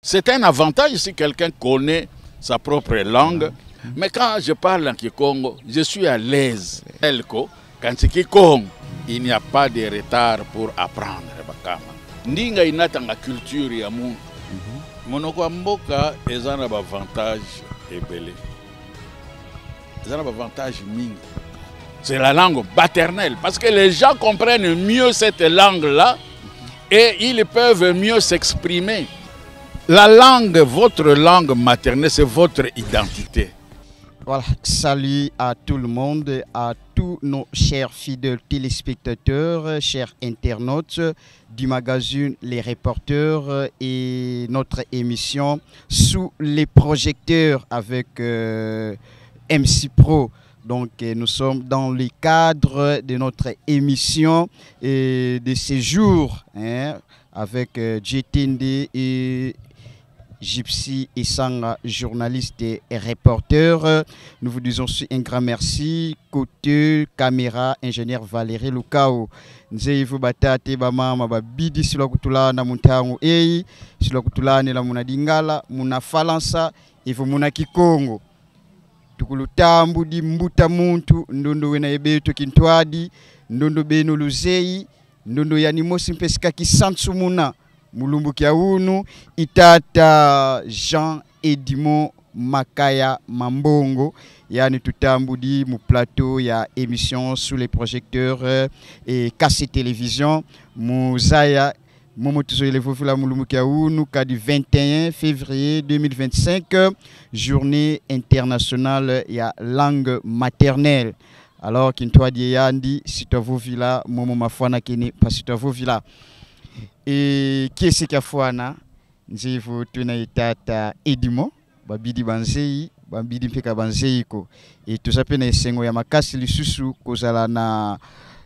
C'est un avantage si quelqu'un connaît sa propre langue. Mais quand je parle en Kikongo, je suis à l'aise. Quand c'est Kikongo, il n'y a pas de retard pour apprendre. Ndinga inatanga culture ya mungu. Monoko mboka ezana avantage ebele. Ezana avantage mingi. C'est la langue maternelle parce que les gens comprennent mieux cette langue-là et ils peuvent mieux s'exprimer. La langue, votre langue maternelle, c'est votre identité. Voilà, salut à tout le monde, à tous nos chers fidèles téléspectateurs, chers internautes du magazine Les Reporters et notre émission Sous les projecteurs avec MC Pro. Donc nous sommes dans le cadre de notre émission et de séjour avec JTND et Gypsy Isanga, journaliste et reporter. Nous vous disons un grand merci. Côté caméra, ingénieur Valérie Lukao. Nzeivu batate bamama babidi silo kutula na muntangu ei silo kutula ne la munadingala muna falansa ivu muna kikongo. Tukulutambu di mbuta muntu ndondo wena ebeto kintwadi ndondo beno luzei ndondo yanimosi mpesika kisansu muna mulumbu kia unu itata Jean Edmond Makaya Mambongo yani tutambudi mu plateau ya émission sous les projecteurs et Kassi Télévision Muzaya Momotuzo Elevofula mulumbu kia unu kadi 21 février 2025 journée internationale ya langue maternelle. Alors kintwa di yandi sitovu vila momo mafwana kini pasitovu vila. Et qui est-ce qui a fouana? Nzivu tunaitata Edimo, babidi banzei, babidi mpeka banzei ko. Et tout ça peut na sengo ya makasi lisusu kozala na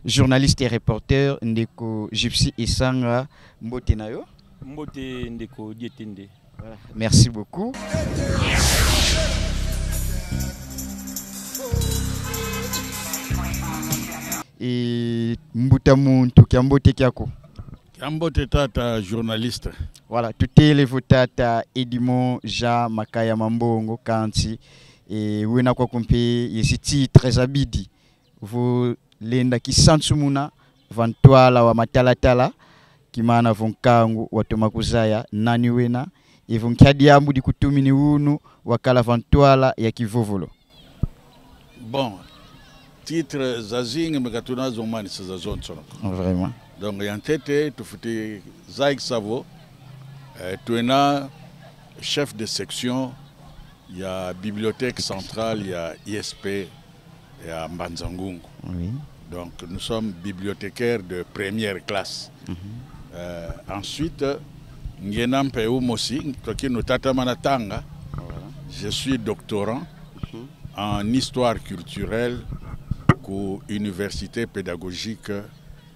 journaliste et reporter ndeko Gypsy Isanga mbote na yo. Mbote ndeko Dietende. Voilà. Merci beaucoup. Et mbuta muntu kia mbote kiako. Kambote tata journaliste. Voilà, tout est les votata Edmond Jean Makaya Mambongo Kanti et wena kwa kumpe yesiti très abidi. Vous lenda ki sansumuna vantwala wa matalatala kimana vonkangu watomakuzaya nani wena et vonkiadi ambu di kutumini unu wakala vantwala ya kivovolo. Bon, titre Zazing Megatuna Zomani c'est zone sonoko. Vraiment. Donc, il y a un tête, tu fais Zaïk Savo, tu es chef de section, il y a bibliothèque centrale, il y a ISP et à Mbanzangungu. Oui. Donc, nous sommes bibliothécaires de première classe. Ensuite, Ngenam Peoum aussi, je suis doctorant en histoire culturelle pour l'université pédagogique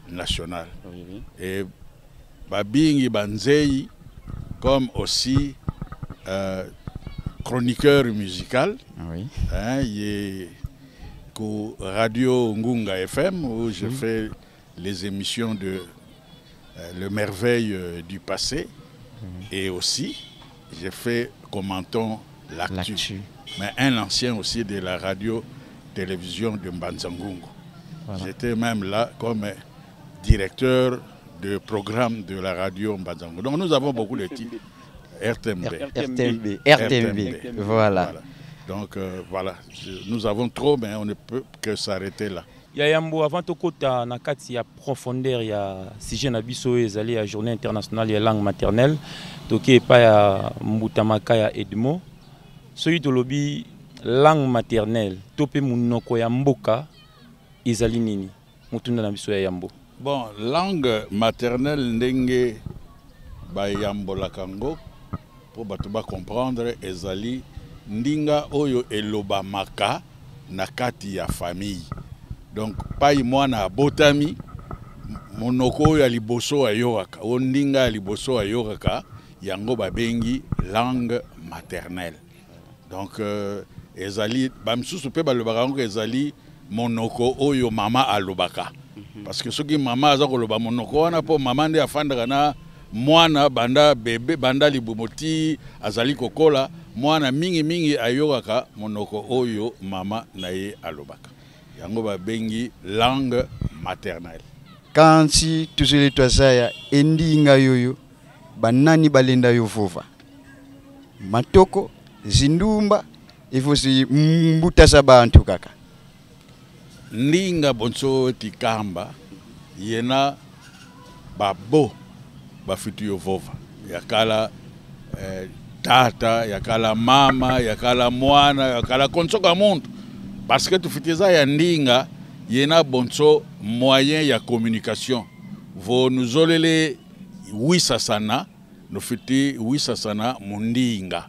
national. Oui. Et Babingi Banzei comme aussi chroniqueur musical. Oui. Il est pour Radio Ngunga FM où je fais les émissions de Le Merveille du passé et aussi je fais commentant l'actu. Mais un ancien aussi de la radio-télévision de Mbanzangungu. Voilà. J'étais même là comme directeur de programme de la radio Mbazango. Donc nous avons beaucoup de titres. RTMB. Voilà. Donc voilà, nous avons trop, mais on ne peut que s'arrêter là. Yambo avant to kota na kati ya profondeur ya sujet na biso ezali ya journée internationale ya langue maternelle. Toke pa ya Mbuta Makaya Edmo. Soyi tolobi langue maternelle tope munoko ya mboka ezali nini? Mutunda na biso ya Yambo. Bon, langue maternelle ndenge ba Yambo lakango pour batuba comprendre ezali ndinga oyo eloba maka na kati ya famille. Donc pai mwana botami monoko ya liboso ayokaka o ndinga ya liboso ayokaka yango babengi langue maternelle. Donc ezali bamsusu pe balobaka ngo ezali monoko oyo mama alobaka. Parce que ceux qui maman aza koloba monoko wana po maman nde afandaka na mwana banda bébé banda libumoti azali kokola mwana mingi ayokaka monoko oyo mama na ye alobaka yango babengi langue maternelle. Kansi tuzele twazaya endinga yoyo banani balenda yo vova matoko zindumba ifosi mbuta sa bantu kaka ndinga bonso tikamba yena babo bafitu yo vova yakala tata yakala mama yakala mwana yakala konsoka muntu parce que tufitiza ya ndinga yena bonso moyen ya communication vo nuzolele wisa sana nufiti wisa sana mundinga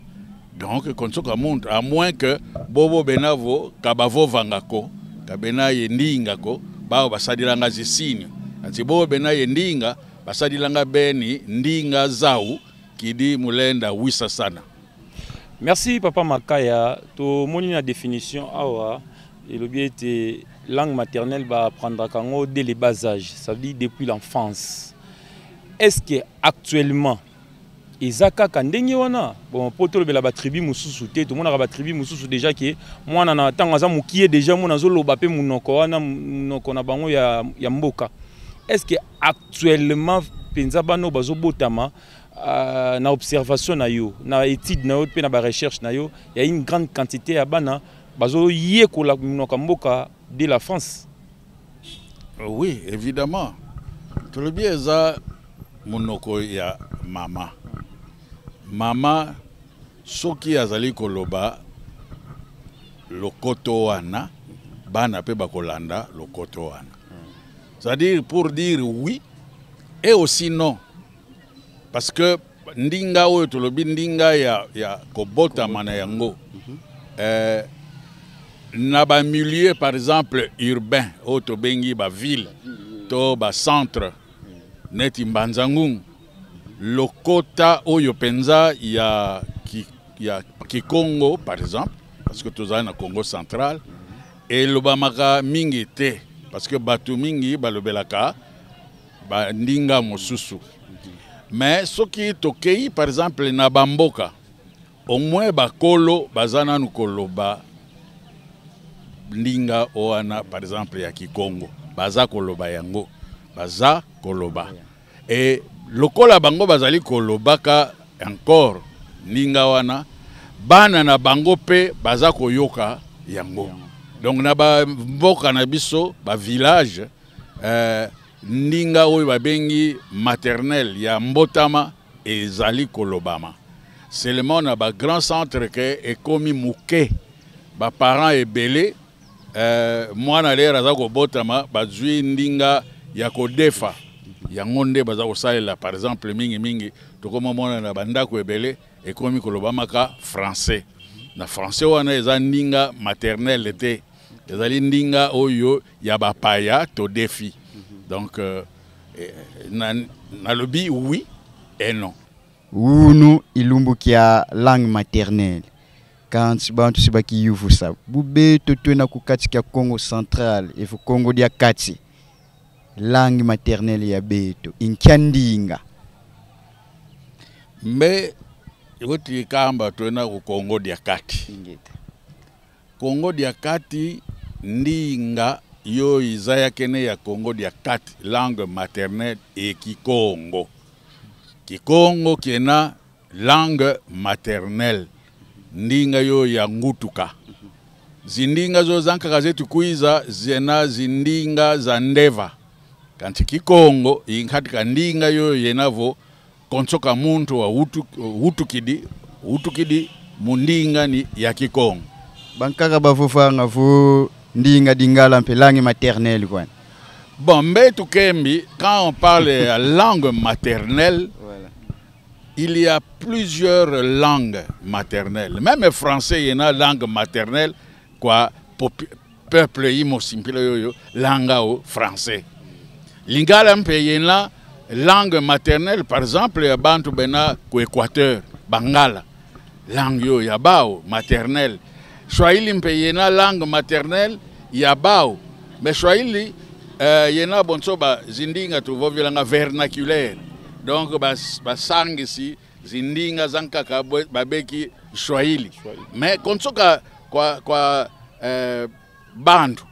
donc konsoka muntu à moins que bobo benavo kabavo vangako kabena yendinga ko bao basadilanga zisini ati bobo bena yendinga basadilanga beni ndinga zau kidi mulenda wisa sana. Merci Papa Makaya. To moni na définition awa et le bien était langue maternelle va apprendre kango dès les bas âges, ça veut dire depuis l'enfance. Est-ce que actuellement Isaka kandenge wana bon poto le ba tribu mususu te to mona ba tribu mususu déjà qui moi na tanga za mukie déjà mona zo loba pe munoko wana munoko na bango ya mboka. Est-ce que actuellement penza bano bazo botama na observation na yo na étude na yo pe na ba recherche na yo il y a une grande quantité ya bana bazo yeko la munoko mboka de la France? Oui, évidemment. Tout le bien ça munoko ya mama. Mama soki azali koloba lokoto wana bana pe bakolanda lokoto wana. C'est-à-dire pour dire oui et aussi non. Parce que ndinga oyo tolobi ndinga ya kobota mana yango. Na ba milieu par exemple urbain oyo tobengi ba ville to ba centre neti Mbanzangung lokota oyo penza ya Kikongo par exemple parce que tous na Congo central et lobamaka mingi te parce que batu mingi balobelaka ba ndinga mosusu mais soki tokei par exemple na bamboka au moins bakolo bazana nukoloba ndinga oana par exemple ya Kikongo baza koloba yango baza koloba et lokola bango bazali kolobaka encore ndinga wana bana na bango pe baza koyoka yango donc na ba mboka na biso ba village ndinga oyo babengi maternelle ya mbotama ezali kolobama seulement na ba grand centre ke ekomi muke ba parents ebele mwana lera za kobotama bazwi ndinga ya kodefa yango nde baza kosalela par exemple mingi tokoma mona na bandako ebele ekomi kolobamaka français na français wana eza ndinga maternelle te ezali ndinga oyo ya bapaya to défi donc na lobi oui et non unu ilumbukia langue maternelle quand bantu sibaki yufu sa bube totwena kukatika Congo central et Congo dia kati langue maternelle ya beto inkyandinga mais yoti kamba twena ku Congo dia kati Congo dia kati ndinga yo izaya kene ya Congo dia kati langue maternelle et Kikongo kena langue maternelle ndinga yo ya ngutuka zindinga zo zankaka zetu kuiza zena zindinga za ndeva kanti Kikongo inkatika ndinga yo yenavo konsoka muntu wa utukidi mundinga ni ya Kikongo bankaka bafofanga vo ndinga dingala mpe langue maternelle quoi. Bon, mais tout kembi, quand on parle de langue maternelle, voilà. Il y a plusieurs langues maternelles. Même le français, il y a une langue maternelle, quoi, peuple imo simple yo langue français. Lingala mpe il y a une langue maternelle, par exemple, il y a bantu bena ko Équateur, Bangala, langue yo yabao maternelle. Swahili mpe il y a une langue maternelle, yabao, mais Swahili yena bonso ba zindinga tu vovilanga vernaculaire. donc basangisi zindinga zankaka babeki Swahili. Mais konsoka kwa bandu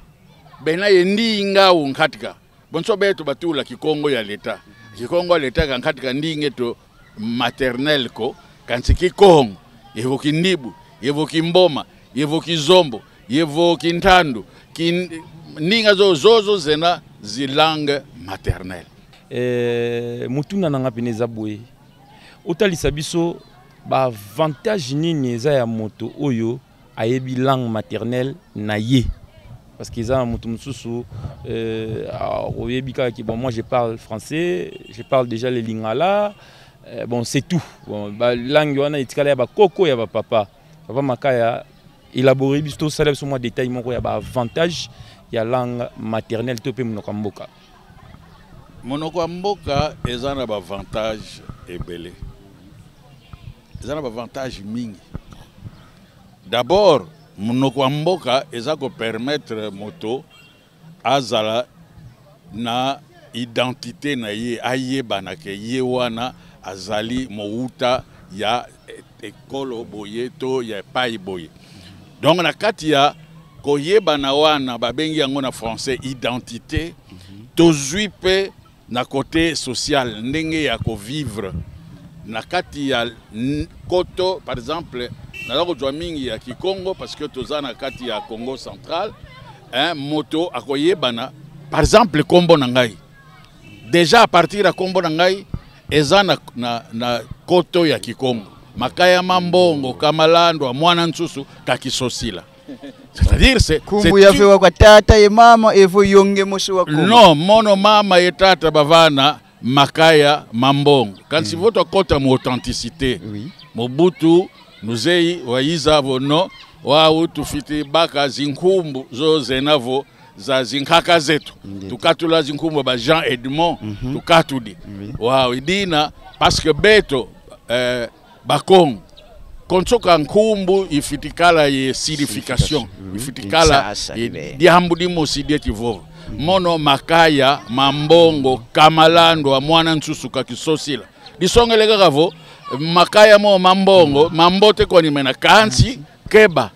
bena yendinga unkatika bonso betu batula kikongo ya leta kikongo leta kankatika ndinge to maternel ko kansiki kongo yevo kindibu yevo kimboma yevo kizombo yevo kintandu ndinga zozo zena zilangue maternelle. Mutuna nanga peneza boye otalisa biso ba avantage nini eza ya moto oyo ayebi langue maternelle na ye. Parce qu'ils ont bon, moi je parle français, je parle déjà les lingala, bon c'est tout. Bon, langue wana itikala ya koko ya papa. Papa makaya élaborer bisto salep sur moi détail moko ya ba avantage ya langue maternelle to pe monoko mboka. Monoko mboka ezana ba avantage ebele. Ezana ba avantage mingi. D'abord monoko mboka ezako permettre moto azala na identité na ye ayebana ke ye wana azali mouta ya ekolo boye to ya pai boye. Donc na kati ya koyebana wana babengi yango na français identité tozui pe na côté social ndenge ya ko vivre na kati ya koto par exemple na ko mingi ya Kikongo parce que toza na kati ya Congo central moto akoyebana par exemple kombo na ngai déjà à partir ya kombo na ngai eza na koto ya Kikongo makaya mambongo kamalando mwana nsusu kakisosila. C'est-à-dire c'est kumbu ya fewa kwa tata ye mama evo yonge moso wa kumbu. Non, mono mama ye tata bavana makaya mambongo. Quand si votre kota mo authenticité. Oui. Mobutu Nuzei waiza vono wa utufiti baka zinkumbu zo zenavo za zinkaka zetu. Tukatula zinkumbu ba Jean Edmond tukatudi. Wow, idina parce que beto bakong konsoka nkumbu ifitikala ye signification ifitikala diambu dimosi dietivo mono makaya mambongo kamalando mwana nsusuka kisosila disongeleka kavo makaya mo mambongo mambote kwa nimena kansi keba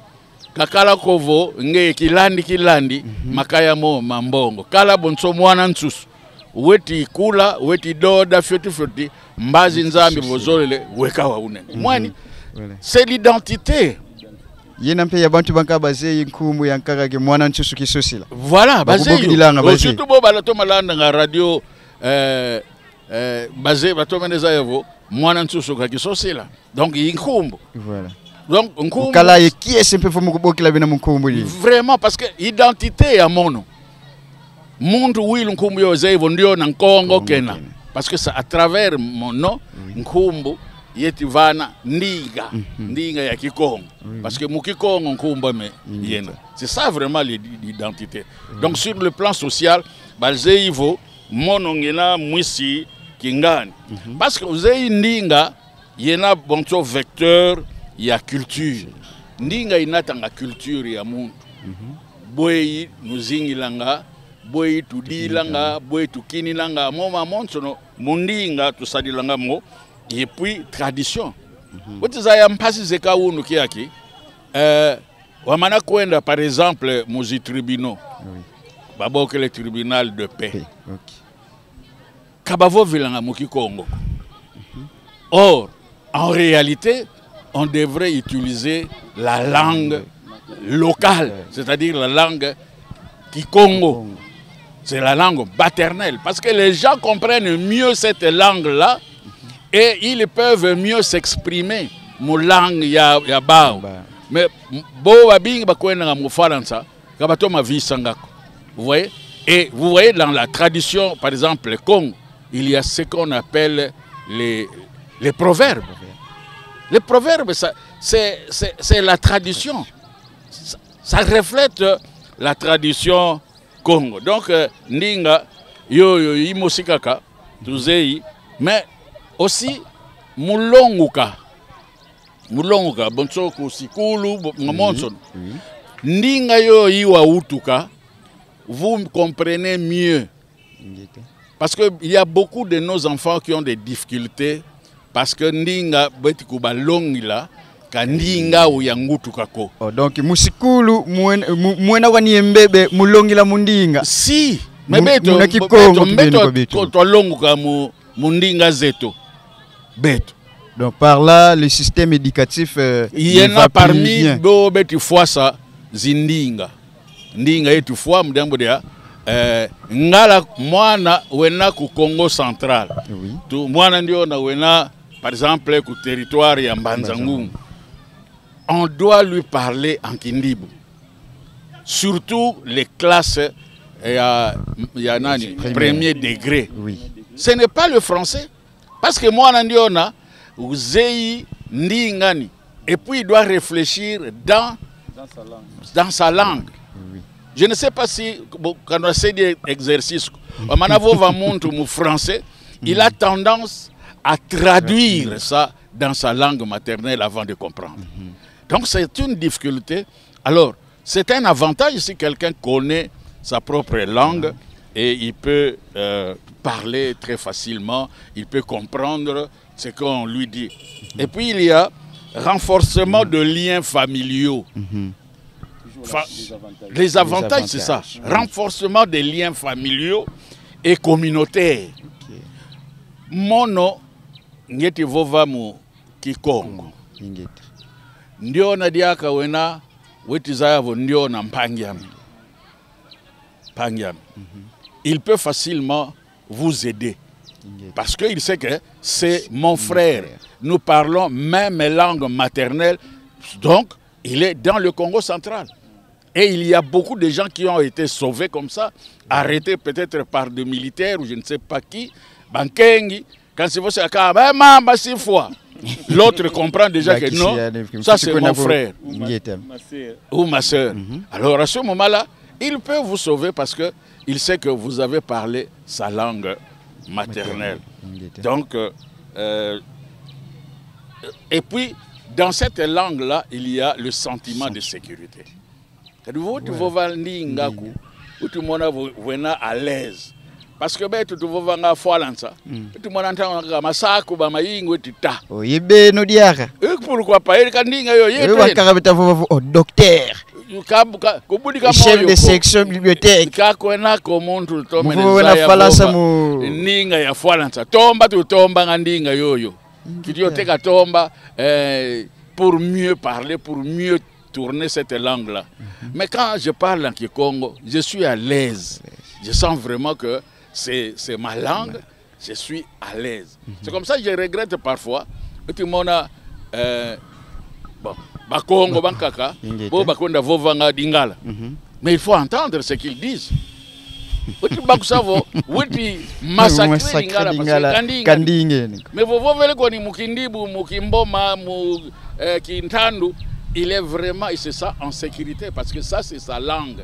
kakala kovo nge kilandi makaya mo mambongo kala bonso mwana nsusu weti kula weti doda feti mbazi nzambi vozolele weka wa une mwani. C'est l'identité. Yenampe ya bantu banka basé nkumu yankaka ke mwana nsusu kisosila. Voilà, basé. Surtout bo balato malanda nga radio basé bato meneza yevo mwana nsusu kisosila. Donc nkumu. Voilà. Donc nkumu kala ye qui est simple fo mukubokila bina nkumu li. Vraiment parce que identité ya mono. Mundu wil nkumu yo zevo ndio na Kongo kena. Parce que ça à travers mon nom nkumu yeti vana ndinga ya Kikongo parce que mu Kikongo nkumba me yena. C'est ça vraiment l'identité. Donc sur le plan social balzeivo mono ngena mwisi kingani parce que uzei ndinga yena bonto vecteur ya culture ndinga inatanga culture ya muntu boyi nuzingilanga boyi tudilanga boyi tukinilanga moma monsono mundinga tusadilanga mo. Et puis, tradition. What is I am passing the Kaounu Kiaki? Wamana Kwenda, par exemple, Mouzi tribunaux. Babok le tribunal de paix. Kabavo Vilanga Mouki Congo. Or, en réalité, on devrait utiliser la langue locale, c'est-à-dire la langue Kikongo. C'est la langue maternelle. Parce que les gens comprennent mieux cette langue-là. Et ils peuvent mieux s'exprimer mon langue ya bao. Mais bo babing bakwena mo faransa kabato ma vie sangako. Vous voyez? Et vous voyez dans la tradition par exemple le Congo, il y a ce qu'on appelle les proverbes. Les proverbes c'est la tradition. Ça reflète la tradition Congo. Donc ndinga yo imosikaka tuzei mais aussi mulonguka bonsoku sikulu ngamonson ndinga yo iwa utuka vous comprenez mieux Parce qu'il y a beaucoup de nos enfants qui ont des difficultés parce que ndinga beti kubalongila kandinga uyangutu kako. Oh, donc musikulu mwena wani mbebe mulongila mundinga. Si, beto tolonguka mundinga zeto. Beto. Donc par là le système éducatif il y en a parmi bo beti fwasa zindinga. Ndinga yetu fwa mdambo dia ngala mwana wena ku Congo central. Oui. Tu mwana ndio na wena par exemple ku territoire ya Mbanzangungu. On doit lui parler en kindibu. Surtout les classes premier degré. Oui. Ce n'est pas le français. Parce que moi, on uzei ndingani. Et puis il doit réfléchir dans sa langue. Oui. Je ne sais pas si, quand on fait des exercices, mon français, il a tendance à traduire ça dans sa langue maternelle avant de comprendre. Donc c'est une difficulté. Alors, c'est un avantage si quelqu'un connaît sa propre langue et il peut parler très facilement, il peut comprendre ce qu'on lui dit. Et puis il y a renforcement de liens familiaux. Les avantages, c'est ça. Renforcement des liens familiaux et communautaires. Mono, ngeti vova mu Kikongo. Ndio na diaka wena weti zayavo ndio na mpangiam. Il peut facilement vous aider. Parce qu'il sait que c'est mon frère. Nous parlons même langue maternelle. Donc, il est dans le Congo central. Et il y a beaucoup de gens qui ont été sauvés comme ça, arrêtés peut-être par des militaires ou je ne sais pas qui. Bankengi, quand c'est vous, c'est l'autre comprend déjà que non, ça c'est mon frère ou ma soeur. Alors à ce moment-là, il peut vous sauver parce qu'il sait que vous avez parlé sa langue maternelle. Donc, et puis, dans cette langue-là, il y a le sentiment de sécurité. Vous êtes à l'aise. Parce que ben tu vas vanga foalansa. Tu m'en entends massacre ba mayingo tita. Oh yebe no diaka. Pourquoi pas il kandinga yo yete. Wa karabeta vo docteur. Chef de section bibliothèque. Ka kwena ko muntu to meneza ya falasa mu ninga ya foalansa. Tomba tu tomba ngandinga yoyo. Kidioteka tomba pour mieux parler, pour mieux tourner cette langue-là. Mais quand je parle en Kikongo, je suis à l'aise. Je sens vraiment que c'est ma langue, je suis à l'aise. C'est comme ça que je regrette parfois. Tout le monde a Bakongo, Bankaka, Bakonda Vovanga Dingala. Mais il faut entendre ce qu'ils disent. Mais vous voyez qu'on Mukindibu, Mukimboma, Kintandu, il est vraiment, et c'est ça, en sécurité, parce que ça, c'est sa langue.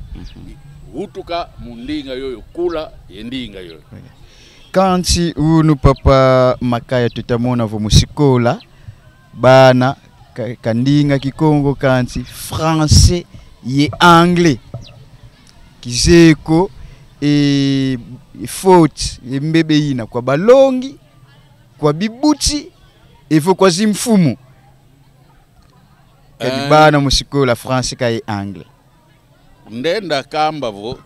Quand si unu papa makaya tutamona vo musikola bana kandinga Kikongo kansi français ye anglais kizeko e faute e mbebe ina kwa balongi kwa bibuti efo kwa zimfumu bana musikola français ka ye anglais. Ndenda Kambavo,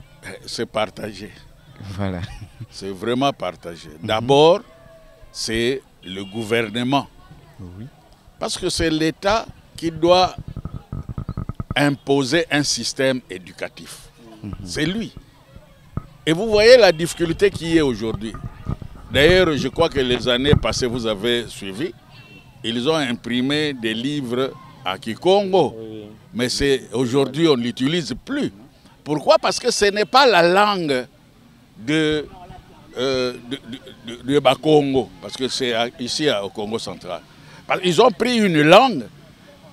c'est partagé. Voilà. C'est vraiment partagé. D'abord, c'est le gouvernement. Oui. Parce que c'est l'État qui doit imposer un système éducatif. C'est lui. Et vous voyez la difficulté qui est aujourd'hui. D'ailleurs, je crois que les années passées, vous avez suivi, ils ont imprimé des livres à Kikongo. Mais aujourd'hui, on ne l'utilise plus. Pourquoi? Parce que ce n'est pas la langue de Bakongo. Parce que c'est ici au Congo central. Ils ont pris une langue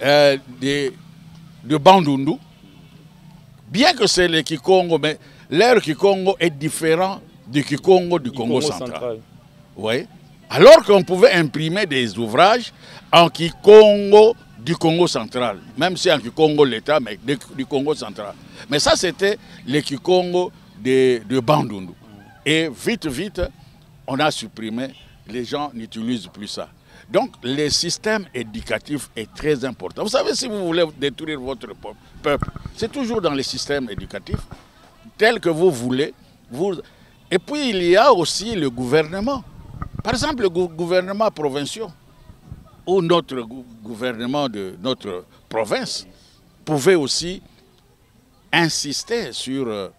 de Bandundu. Bien que c'est le Kikongo, mais l'air Kikongo est différent du Kikongo du Congo central. Oui. Alors qu'on pouvait imprimer des ouvrages en Kikongo du Congo central, même si en Kikongo l'État, mais du Congo central. Mais ça, c'était le Kikongo de Bandundu. Et vite, on a supprimé, les gens n'utilisent plus ça. Donc, le système éducatif est très important. Vous savez, si vous voulez détruire votre peuple, c'est toujours dans le système éducatif, tel que vous voulez. Et puis, il y a aussi le gouvernement. Par exemple, le gouvernement provincial ou notre gouvernement de notre province pouvait aussi insister sur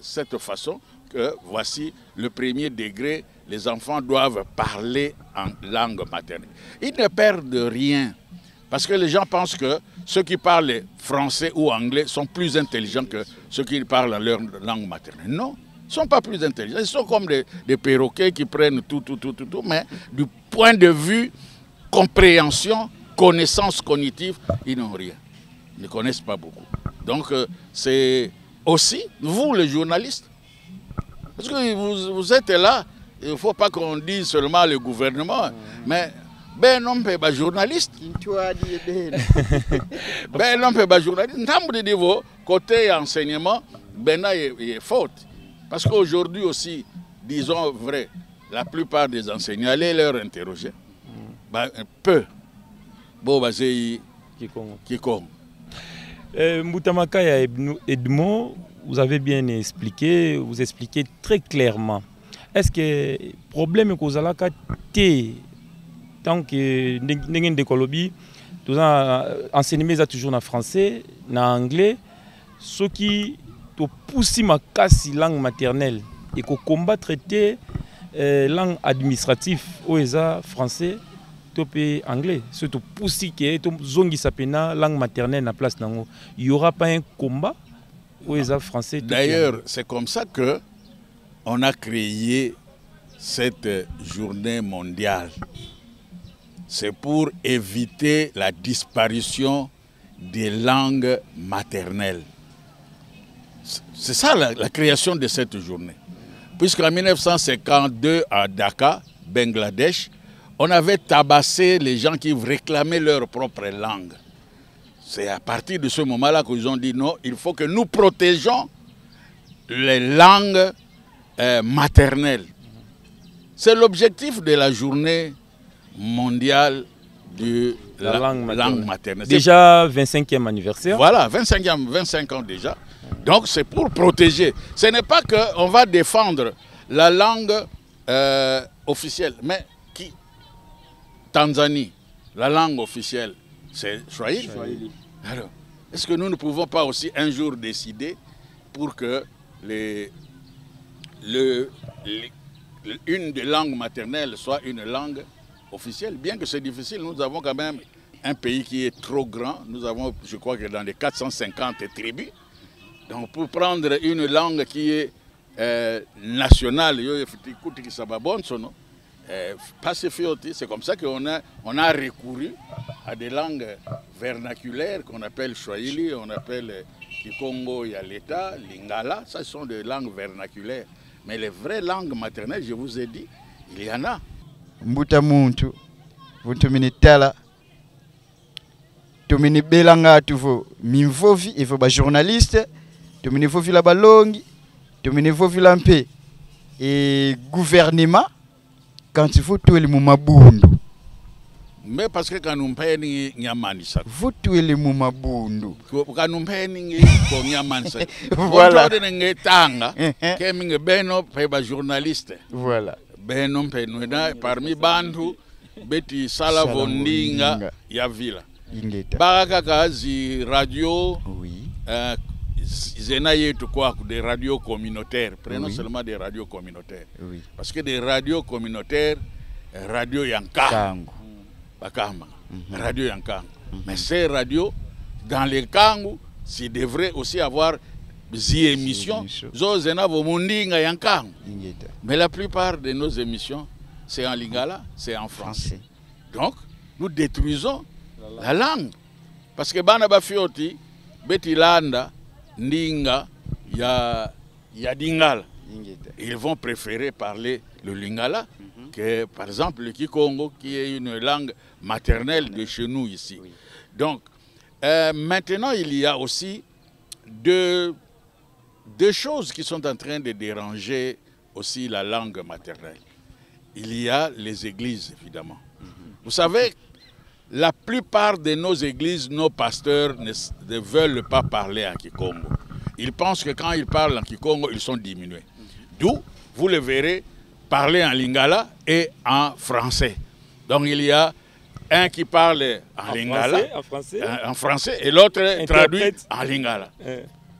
cette façon que voici le premier degré, les enfants doivent parler en langue maternelle. Ils ne perdent rien parce que les gens pensent que ceux qui parlent français ou anglais sont plus intelligents que ceux qui parlent leur langue maternelle. Non, ils ne sont pas plus intelligents. Ils sont comme des perroquets qui prennent tout, mais du point de vue compréhension, connaissance cognitive, ils n'ont rien. Ils ne connaissent pas beaucoup. Donc, c'est aussi, vous les journalistes, parce que vous êtes là, il ne faut pas qu'on dise seulement le gouvernement, mais ben non, pas journaliste. Ben non, pas journaliste. Niveau côté enseignement, ben là, il est faute. Parce qu'aujourd'hui aussi, disons vrai, la plupart des enseignants, allez leur interroger. Ben, peu. Bon, bah, c'est Kikongo. Mbutamakaya Edmond, vous avez bien expliqué, vous expliquez très clairement. Est-ce que le problème que vous avez tant que nous de Colombie, nous enseignement toujours en français, en anglais, ce qui pousse ma casse langue maternelle et que combattre la langue administrative ou français, topé anglais, surtout poussi qui est zongi sapena langue maternelle à place nango. Il y aura pas un combat ou français. D'ailleurs, c'est comme ça que on a créé cette journée mondiale. C'est pour éviter la disparition des langues maternelles. C'est ça la création de cette journée. Puisqu'en 1952, à Dhaka, Bangladesh, on avait tabassé les gens qui réclamaient leur propre langue. C'est à partir de ce moment-là qu'ils ont dit non, il faut que nous protégeons les langues maternelles. C'est l'objectif de la journée mondiale de la langue maternelle. Déjà 25e anniversaire. Voilà, 25 ans déjà. Donc c'est pour protéger. Ce n'est pas qu'on va défendre la langue officielle, mais qui Tanzanie, la langue officielle, c'est Swahili. Alors, est-ce que nous ne pouvons pas aussi un jour décider pour que une des langues maternelles soit une langue officielle? Bien que c'est difficile, nous avons quand même un pays qui est trop grand. Nous avons, je crois que dans les 450 tribus. Donc pour prendre une langue qui est nationale, c'est comme ça qu'on a recouru à des langues vernaculaires qu'on appelle Swahili, on appelle Kikongo, il y a l'État, Lingala, ça sont des langues vernaculaires. Mais les vraies langues maternelles, je vous ai dit, il y en a. Mbuta muntu, minitala, tumini belanga tuvo, minvovi, il faut ba journaliste, tumini vovi la balongi, tumini vovi la mpe, et gouvernement, quand il faut tuer les mumabundu. Mais parce que quand nous payons, il y a manisa. Vous tuez les mumabundu. Quand nous payons, il y a manisa. Voilà. Journaliste. Voilà. Beno penwena parmi bantu beti sala vondinga ya vila. Baka kazi radio. Oui. Zena yetu quoi des radios communautaires. Prenons seulement des radios communautaires. Oui. Parce que des radios communautaires, radio Yankangu. Bakama. Radio Yankangu. Mais ces radios, dans les Kangu, s'ils devraient aussi avoir des émissions. Zozena vomundinga Yankangu. Mais la plupart de nos émissions, c'est en lingala, c'est en français. Donc, nous détruisons la langue. Parce que bana bafioti, betilanda, ndinga, ya dingala. Ils vont préférer parler le lingala que, par exemple, le kikongo, qui est une langue maternelle de chez nous ici. Oui. Donc, maintenant, il y a aussi deux choses qui sont en train de déranger aussi la langue maternelle. il y a les églises, évidemment. Vous savez, la plupart de nos églises, nos pasteurs ne veulent pas parler en Kikongo. Ils pensent que quand ils parlent en Kikongo, ils sont diminués. D'où, vous le verrez, parler en lingala et en français. Donc il y a un qui parle en lingala, en français, et l'autre traduit en lingala,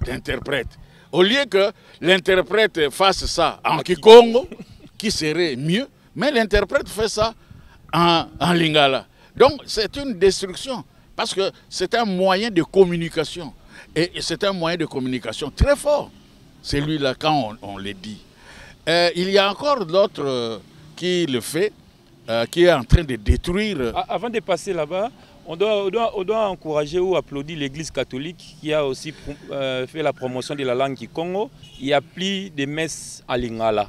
l'interprète. Au lieu que l'interprète fasse ça en Kikongo, qui serait mieux, mais l'interprète fait ça en lingala. Donc c'est une destruction, parce que c'est un moyen de communication. Et c'est un moyen de communication très fort, celui-là, quand on le dit. Il y a encore d'autres qui le fait, qui est en train de détruire. Avant de passer là-bas, on doit encourager ou applaudir l'Église catholique qui a aussi fait la promotion de la langue Kikongo. Il y a plus de messes à Lingala.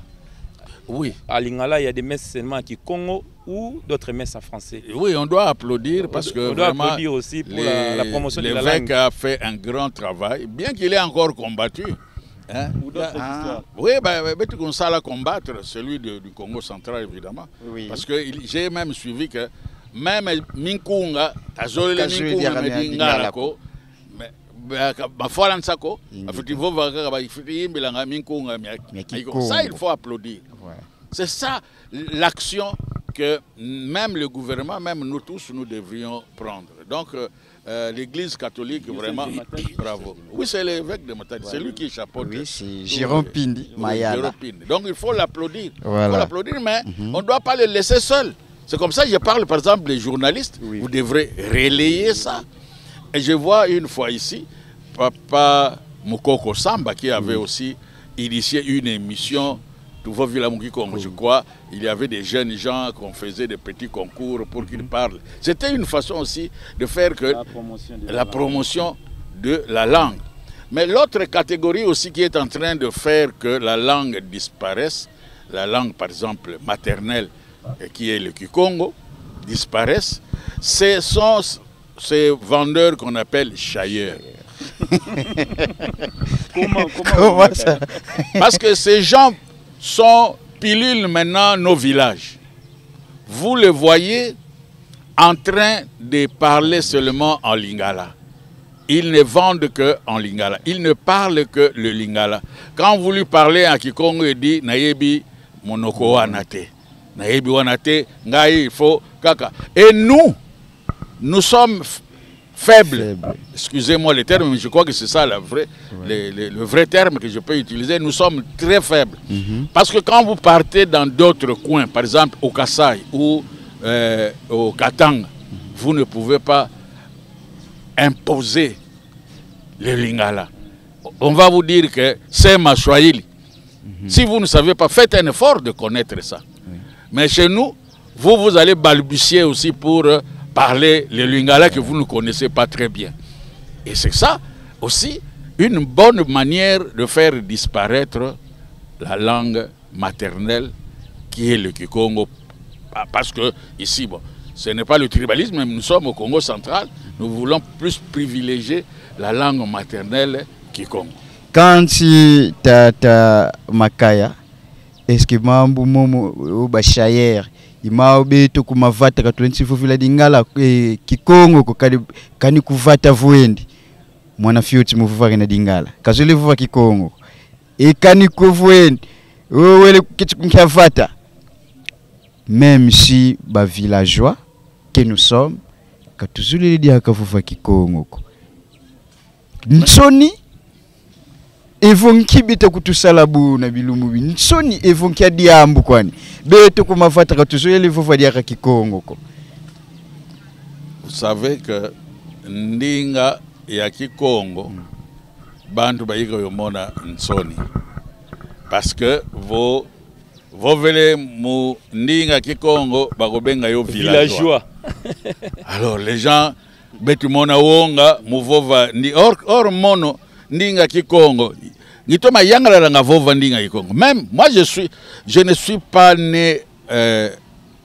Oui. À Lingala, il y a des messes seulement à Kikongo ou d'autres messes en français. Oui, on doit applaudir parce que on doit applaudir aussi pour la promotion de la langue. L'évêque a fait un grand travail, bien qu'il ait encore combattu. Hein? Oui, on ça à combattre, celui du Congo central, évidemment. Oui. Parce que j'ai même suivi que même Minkunga, Azole Minkunga, Medingarako, ça, il faut applaudir. C'est ça l'action que même le gouvernement, même nous tous, nous devrions prendre. Donc, l'Église catholique, vraiment, bravo. Oui, c'est l'évêque de Matadi, c'est lui qui chapeaute. Oui, c'est Jérôme Pindi, Mayala. Donc, il faut l'applaudir. Voilà. Il faut l'applaudir, mais on ne doit pas le laisser seul. C'est comme ça que je parle, par exemple, des journalistes. Oui. Vous devrez relayer ça. Et je vois une fois ici, Papa Mukoko Samba, qui avait aussi initié une émission. Je crois, il y avait des jeunes gens qu'on faisait des petits concours pour qu'ils parlent. C'était une façon aussi de faire que la promotion de la langue. Mais l'autre catégorie aussi qui est en train de faire que la langue disparaisse, la langue par exemple maternelle qui est le Kikongo, disparaisse, ce sont ces vendeurs qu'on appelle chailleurs. Comment ça? Parce que ces gens sont pilules maintenant nos villages. Vous le voyez en train de parler seulement en lingala. Ils ne vendent que en lingala. Ils ne parlent que le lingala. Quand vous lui parlez en Kikongo, il dit Nayebi monoko wanate. Nayebi wanate, ngai il faut kaka. Et nous sommes faibles. Excusez-moi le terme, mais je crois que c'est ça le vrai terme que je peux utiliser. Nous sommes très faibles. Parce que quand vous partez dans d'autres coins, par exemple au Kasaï ou au Katanga, vous ne pouvez pas imposer le lingala. On va vous dire que c'est ma Swahili. Si vous ne savez pas, faites un effort de connaître ça. Mais chez nous, vous allez balbutier aussi pour parler le lingala que vous ne connaissez pas très bien. Et c'est ça aussi une bonne manière de faire disparaître la langue maternelle qui est le Kikongo. Parce que ici, bon, ce n'est pas le tribalisme, mais nous sommes au Congo central, nous voulons plus privilégier la langue maternelle Kikongo. Quand tu as Makaya, est-ce que mambo momo bachayer imaobeto kumavata katwensi fufila dingala Kikongo kani kuvata vuendi mwana fiuti muvuva na dingala kazole vuva Kikongo kani kuvuendi wele kitu kunkavata, même si ba villageois que nous sommes katuzuli dia kavuva Kikongo nsoni evonki bita kutusalabu na bilumu nsoni evonki adiambu kwani beto kumavata katuzuli vuva dia Kikongo. Vous savez que ndinga ya Kikongo bantu bayiko yomona nsoni parce que vos vele mu ndinga Kikongo bakobenga yo villageois. Alors les gens betumona wonga muvova ndi or mono ndinga Kikongo nitoma yangala nga vova ndinga Kikongo. Même moi je ne suis pas né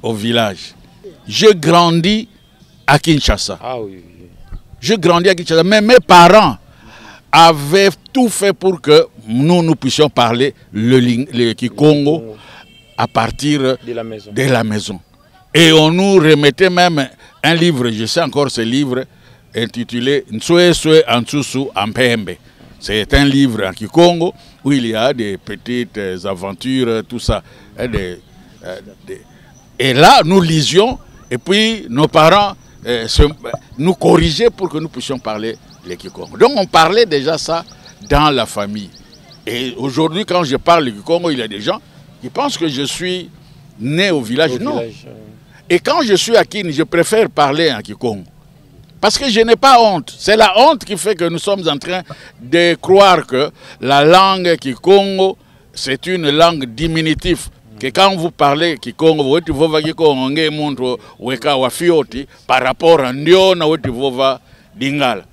au village. Je grandis à Kinshasa. Ah oui. Je grandis à Kinshasa, mais mes parents avaient tout fait pour que nous puissions parler le Kikongo à partir de la maison. Et on nous remettait même un livre, je sais encore ce livre, intitulé Nsue Sue Antsusu Ampembe. C'est un livre en Kikongo où il y a des petites aventures, tout ça. Et là, nous lisions, et puis nos parents nous corrigeaient pour que nous puissions parler le Kikongo. Donc on parlait déjà ça dans la famille. Et aujourd'hui, quand je parle le Kikongo, il y a des gens qui pensent que je suis né au village. Non. Et quand je suis à Kini, je préfère parler en Kikongo. Parce que je n'ai pas honte. C'est la honte qui fait que nous sommes en train de croire que la langue Kikongo, c'est une langue diminutive. Que quand vous parlez Kikongo, vous êtes Kikongo, par rapport à Ndiona, vous êtes Dingala.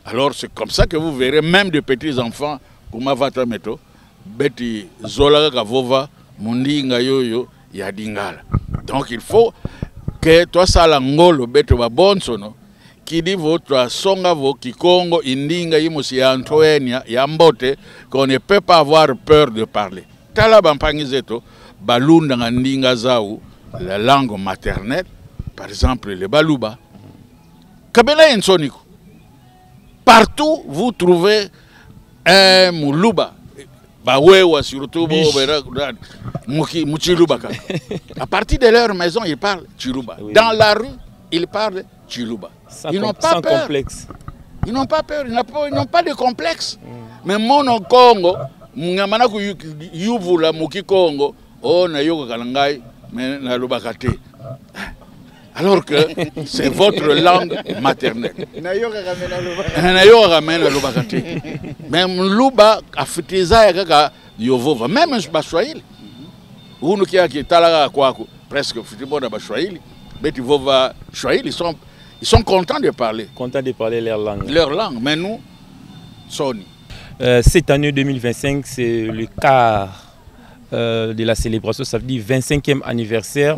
Alors c'est comme ça que vous verrez même de petits enfants, comme Avata Meto, Beti Zola Kavova, Mundinga Yoyo, Yadingala. Donc il faut que toi, ça l'angolo, Beto Babonsono, qui dit votre songa vo Kikongo, Indinga, Yimosi, Antoenia, Yambote, qu'on ne peut pas avoir peur de parler. Talabampangizeto, Balunda Ndinga Zaou, la langue maternelle, par exemple le Baluba. Kabela Nsoniko. Partout, vous trouvez un Muluba. Bawewa, surtout, Muchiluba. À partir de leur maison, ils parlent Chiluba. Oui. Dans la rue, ils parlent Chiluba. Ils n'ont pas peur. Complexe. Ils n'ont pas peur, ils n'ont pas de complexe. Mais mon Congo, Mungamanaku Yuvula Muki Congo, oh, na yoga kalangai, mais na lubakate. Alors que c'est votre langue maternelle. Même Luba afitiza ya kaka Yovova, même Baswahili. Unu kia ki talaga kwako presque fitiboda Baswahili, beti Vova Swahili ils sont contents de parler. Contents de parler leur langue. Leur langue, mais nous, Sony. Cette année 2025, c'est le quart de la célébration, ça veut dire 25e anniversaire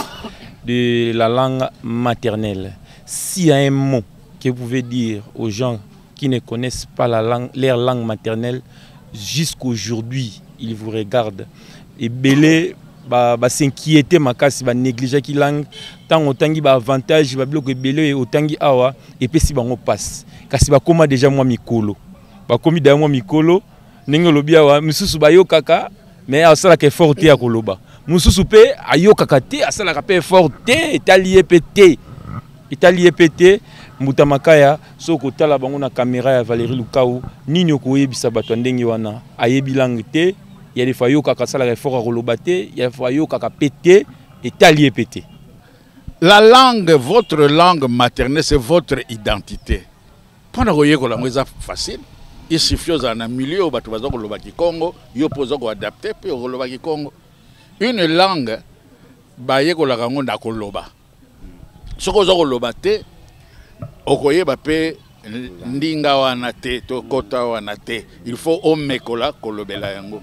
de la langue maternelle. S'il y a un mot que vous pouvez dire aux gens qui ne connaissent pas leur langue maternelle, jusqu'aujourd'hui, ils vous regardent. Et belé, s'inquiéter, ma négliger qui langue, tant autant qui avantage, va bloquer belé autant qui awa, et puis si on passe. Car si comment déjà moi mikolo, comme déjà moi mikolo, n'engolobia wa, misusu bayo kaka, mais à ça que forte à koloba. Mususu pe ayo kakate asala kape forte italié pété mutamakaya soko tala bango na caméra ya Valérie Lukau nini okoyebisa bato ndenge wana ayebi langue te ya des fois yo kakasala fort koloba te ya fois yo kakapété italié pété. La langue, votre langue maternelle, c'est votre identité. Pendant que vous avez facile, il suffit dans un milieu où vous avez le Kikongo, vous pouvez adapter puis vous avez le Kikongo. Une langue, baye ko la kango na koloba. Soko zo koloba te, okoye bape ndinga wana te, to kota wana te. Il faut omekola kolobela yango.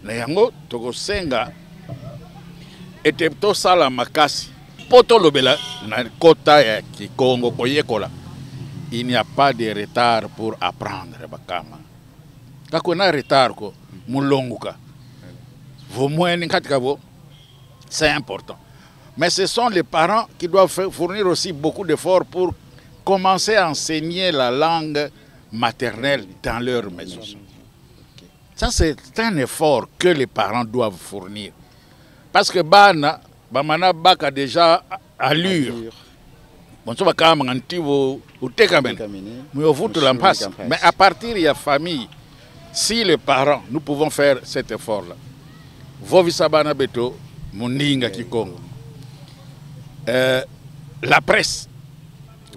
Na yango toko senga ete to sala makasi. Poto lobela na kota ya Kikongo koye kola. Il n'y a pas de retard pour apprendre bakama. Kako na retard ko mulonguka. C'est important. Mais ce sont les parents qui doivent fournir aussi beaucoup d'efforts pour commencer à enseigner la langue maternelle dans leur maison. Ça, c'est un effort que les parents doivent fournir. Parce que Bana Baka déjà allure. Mais à partir de la famille, si les parents, nous pouvons faire cet effort-là. Vovisabana Beto, Mundinga Kikongo. La presse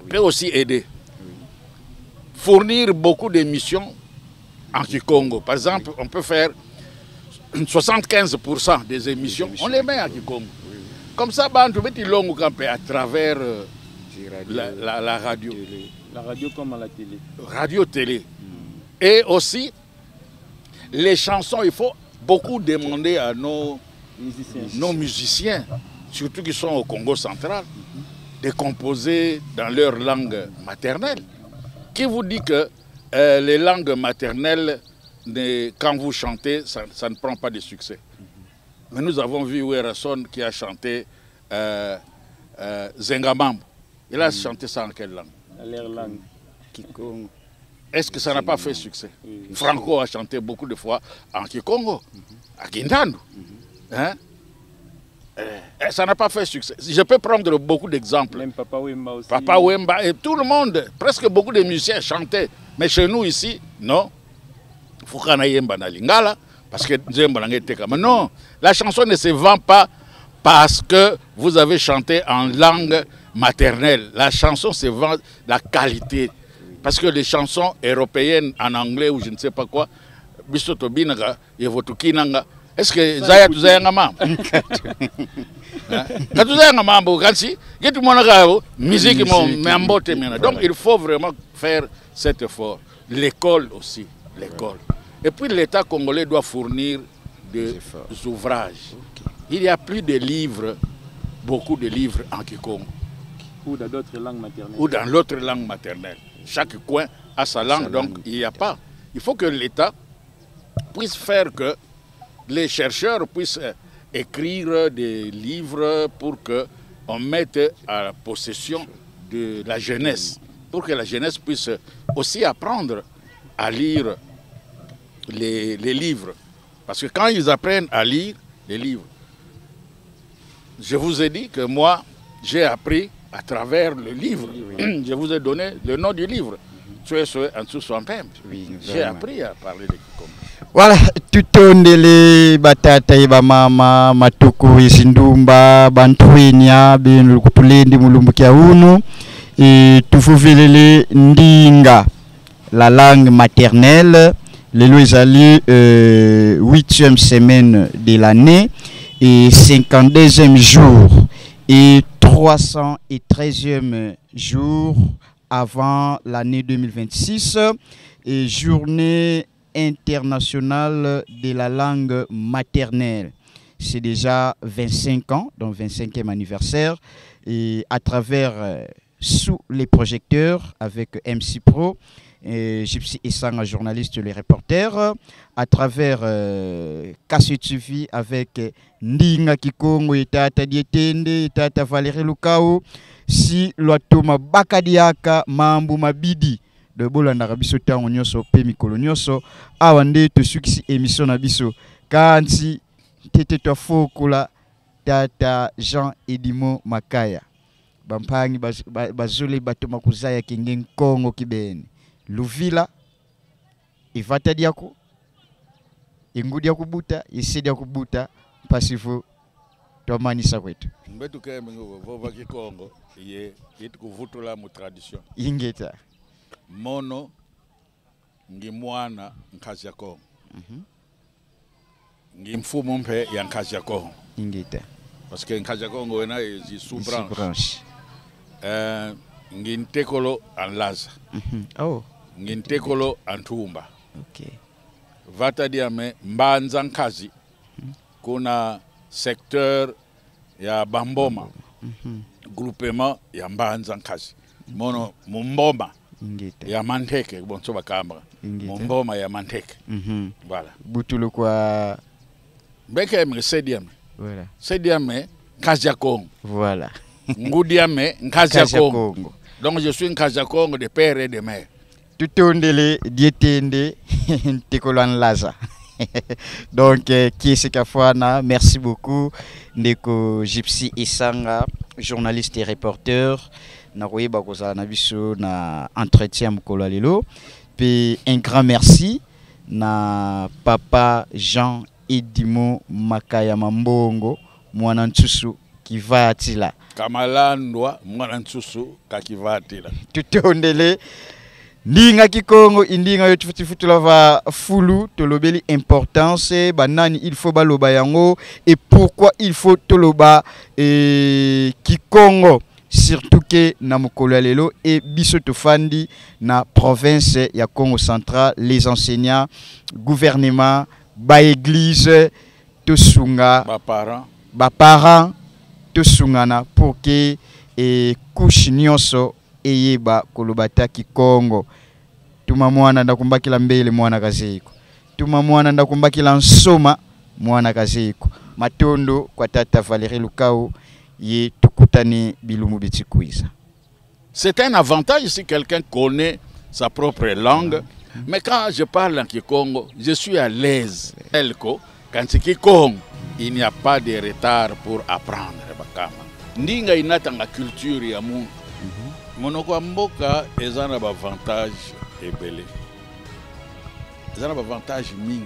peut aussi aider. Fournir beaucoup d'émissions en Kikongo. Par exemple, on peut faire 75% des émissions, on les met en Kikongo. Comme ça, à travers la radio. La radio comme à la télé. Radio-télé. Et aussi, les chansons, il faut beaucoup demander à nos musiciens, surtout qui sont au Congo central, de composer dans leur langue maternelle. Qui vous dit que les langues maternelles, quand vous chantez, ça ne prend pas de succès? Mais nous avons vu Werrason qui a chanté Zengamambo. Il a chanté ça en quelle langue? Leur langue. Kikongo. Est-ce que ça n'a pas fait succès? Franco a chanté beaucoup de fois en Kikongo, à Kindandu. Hein? Ça n'a pas fait succès. Je peux prendre beaucoup d'exemples. Même Papa Wemba aussi. Papa Wemba et tout le monde, presque beaucoup de musiciens chantaient. Mais chez nous ici, non. Fukana Yemba na Lingala, parce que Zemba na Ngeteka. Mais non, la chanson ne se vend pas parce que vous avez chanté en langue maternelle. La chanson se vend la qualité. Parce que les chansons européennes en anglais ou je ne sais pas quoi, Bisoto Binaga, Yevotukinanga, est-ce que Zaya tu Zaya Ngama? Quand tu Zaya Ngama, Kansi, Getu Monagao, musique m'embote maintenant. Donc il faut vraiment faire cet effort. L'école aussi, l'école. Et puis l'État congolais doit fournir des ouvrages. Il y a plus de livres, beaucoup de livres en Kikongo. Ou dans d'autres langues maternelles. Ou dans l'autre langue maternelle. Chaque coin a sa langue, donc il n'y a pas. Il faut que l'État puisse faire que les chercheurs puissent écrire des livres pour qu'on mette à la possession de la jeunesse, pour que la jeunesse puisse aussi apprendre à lire les livres. Parce que quand ils apprennent à lire les livres, je vous ai dit que moi, j'ai appris à travers le livre. Je vous ai donné le nom du livre. J'ai appris à parler de Kikongo. Voilà, tutondele batata iba mama matuku isindumba bantwinya binu kutulendi mulumbukia unu et tufuvilele ndinga la langue maternelle les loisali 8e semaine de l'année et 52e jour et 313e jour avant l'année 2026 et journée internationale de la langue maternelle. C'est déjà 25 ans, donc 25e anniversaire, et à travers sous les projecteurs avec MC Pro, Gypsy Essanga, journaliste, les reporters, à travers Kassutuvi avec Ndinga Kikongo et Tata Dietende et Tata Valérie Lukao, si Loatoma Bakadiaka Mambu Mabidi de Bolanda biso tango nyonso pe mikolo nyonso awa nde tosukisi émission na biso kanti tete tofokola Tata Jean Edimo Makaya bampangi bazole bato makuzaya kenge Kongo kibeni Luvila ivata diako ingudi yakubuta isidi yakubuta pasifu tomanisa kwetu mbetu kembe ngova Kikongo ye yitu kuvutula mu tradition ingeta mono ngimwana nkazi ya Kongo ngimfumo mpe ya nkazi ya Kongo ingeta parce que nkazi ya Kongo wena ezi sous branche ngintekolo anlaza oh ngintekolo antumba okay vata diame mbanza nkazi kuna secteur ya Bamboma groupement ya mbanza nkazi mono mumboma ingeta ya Manteke bonso bakamba mumboma ya Manteke voilà butulu kwa mbeke msediame voilà sediame nkazi ya Kongo voilà ngudiame nkazi ya Kongo donc je suis nkazi ya Kongo de père et de mère tutondele dietende tekolan laza donc qui est ce kafwana merci beaucoup ndeko Gypsy Essanga journaliste et reporter na koyeba kozala na biso na entretien mukolo lelo pe un grand merci na papa Jean Edimo Makaya Mambongo mwana ntusu kivatila kamalandwa mwana ntusu kakivatila tutondele Ndinga Kikongo indinga yo tufutula va fulu tolobeli importance banani il faut baloba yango et pourquoi il faut toloba Kikongo surtout que na mukolo lelo et biso tofandi na province ya Congo central les enseignants gouvernement ba église tosunga ba parents tosungana pour que couche nyonso eyeba kolobata Kikongo tuma mwana ndakumbakila mbele mwana kazeko tuma mwana ndakumbakila nsoma mwana kazeko matondo kwa tata Valérie Lukao ye tukutane bilumu bitikuiza. C'est un avantage si quelqu'un connaît sa propre langue. Mais quand je parle en Kikongo, je suis à l'aise. Quand c'est Kikongo, il n'y a pas de retard pour apprendre. Ndinga inatanga culture ya muntu. Monoko mboka ezana ba avantage ebele. Ezana ba avantage mingi.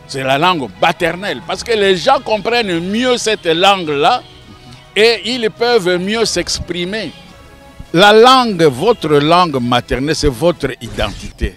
C'est la langue maternelle parce que les gens comprennent mieux cette langue-là et ils peuvent mieux s'exprimer. La langue, votre langue maternelle, c'est votre identité.